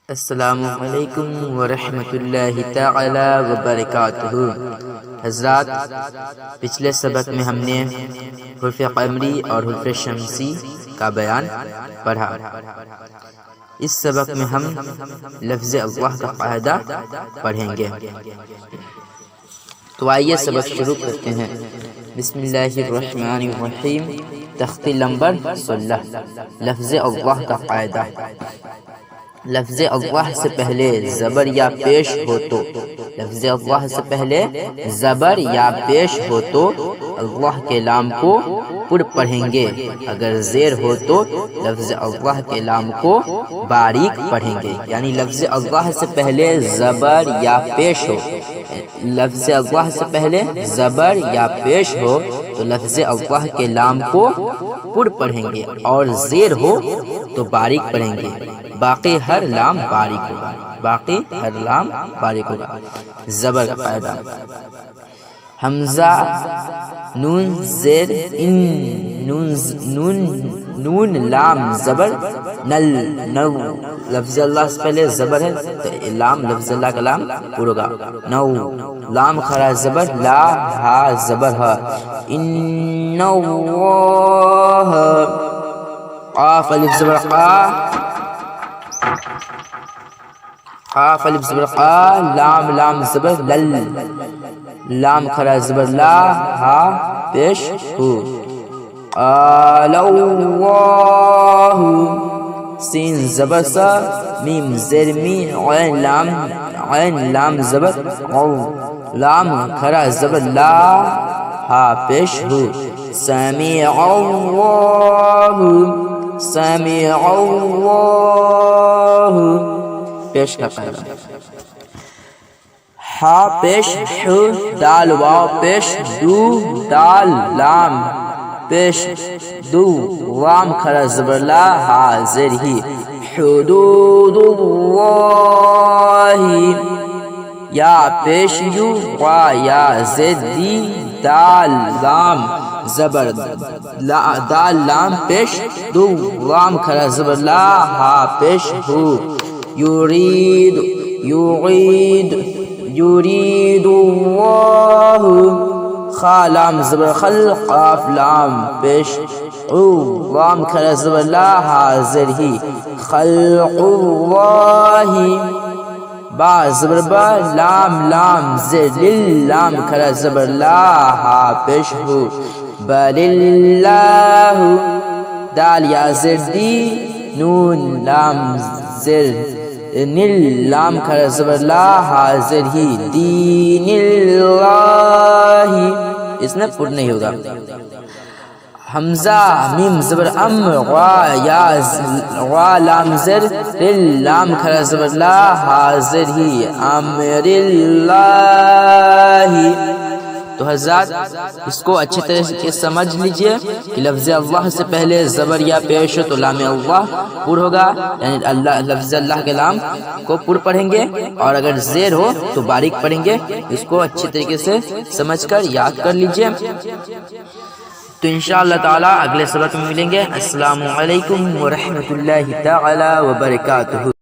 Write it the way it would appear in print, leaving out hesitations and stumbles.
السلام علیکم ورحمۃ اللہ تعالی وبرکاتہ۔ حضرات، پچھلے سبق میں ہم نے حرف قمری اور حرف شمسی کا بیان پڑھا۔ اس سبق میں ہم لفظ اللہ کا قاعدہ پڑھیں گے۔ تو آئیے سبق شروع کرتے ہیں۔ بسم اللہ الرحمن الرحیم۔ تختی نمبر 16، لفظ اللہ کا قاعدہ۔ لفظ اللہ سے پہلے زبر یا پیش ہو تو لفظ اللہ سے پہلے زبر یا پیش ہو تو اللہ کے لام کو پر پڑھیں گے، اگر زیر ہو تو لفظ اللہ کے لام کو باریک پڑھیں گے۔ یعنی لفظ اللہ سے پہلے زبر یا پیش ہو، لفظ اللہ سے پہلے زبر یا پیش ہو تو لفظ اللہ کے لام کو پر پڑھیں گے، اور زیر ہو تو باریک پڑھیں گے۔ باقی ہر لام باریک ہوگا، باقی ہر لام باریک ہوگا۔ زبر کا قاعدہ: حمزہ، نون زیر ان، نون لام زبر نل، نو لفظ اللہ سے پہلے زبر ہے تو لام لفظ اللہ کا لام پر ہوگا۔ نو لام کھڑا زبر لا، ہا زبر ہے ان اللہ، قاف الف زبر قا، قاف الف زبر قا، لام زبر لل، لام کھڑا زبر لا، ہا پیش ہو۔ قال اللہ، سین زبر سا، میم زیر می، عین لام زبر او، لام کھڑا زبر لا، ہا پیش ہو۔ سمیع اللہ، سمیع اللہ، پیش کا قاعدہ: ہا پیش ح، دال واو پیش دو، دال لام پیش دو، لام کھڑا زبر لا، ہا زیر ہی۔ حدود اللہ، یا پیش یو، وا یا زید دی، دال لام زبر دال لام پیش دو، لام کھڑا زبر لا، ہا پیش ہو۔ یرید، یرید اللہ، خا لام زبر خل، قاف لام پیش او، لام کھڑا زبر لا، ہا زیر ہی۔ خلق اللہ، با زبر با، لام زیر لل، لام کھڑا زبر لا، ہا پیش ہو۔ بل اللہ، دال یا زیر دی، نون لام زیر نیل، لام کھڑا زبر لا، حاضر ہی۔ دین اللہ، اس میں پر نہیں ہوگا۔ حمزہ، میم زبر ام، غا یا غا لام زر رل، لام کھڑا زبر لا، حاضر ہی۔ امر اللہ۔ تو حضرات، اس کو اچھی طرح سے سمجھ لیجئے کہ لفظ اللہ سے پہلے زبر یا پیش ہو تو لام اللہ پر ہوگا، یعنی لفظ اللہ کے لام کو پر پڑھیں گے، اور اگر زیر ہو تو باریک پڑھیں گے۔ اس کو اچھی طریقے سے سمجھ کر یاد کر لیجئے۔ تو انشاءاللہ تعالی اگلے سبق میں ملیں گے۔ السلام علیکم ورحمۃ اللہ تعالی وبرکاتہ۔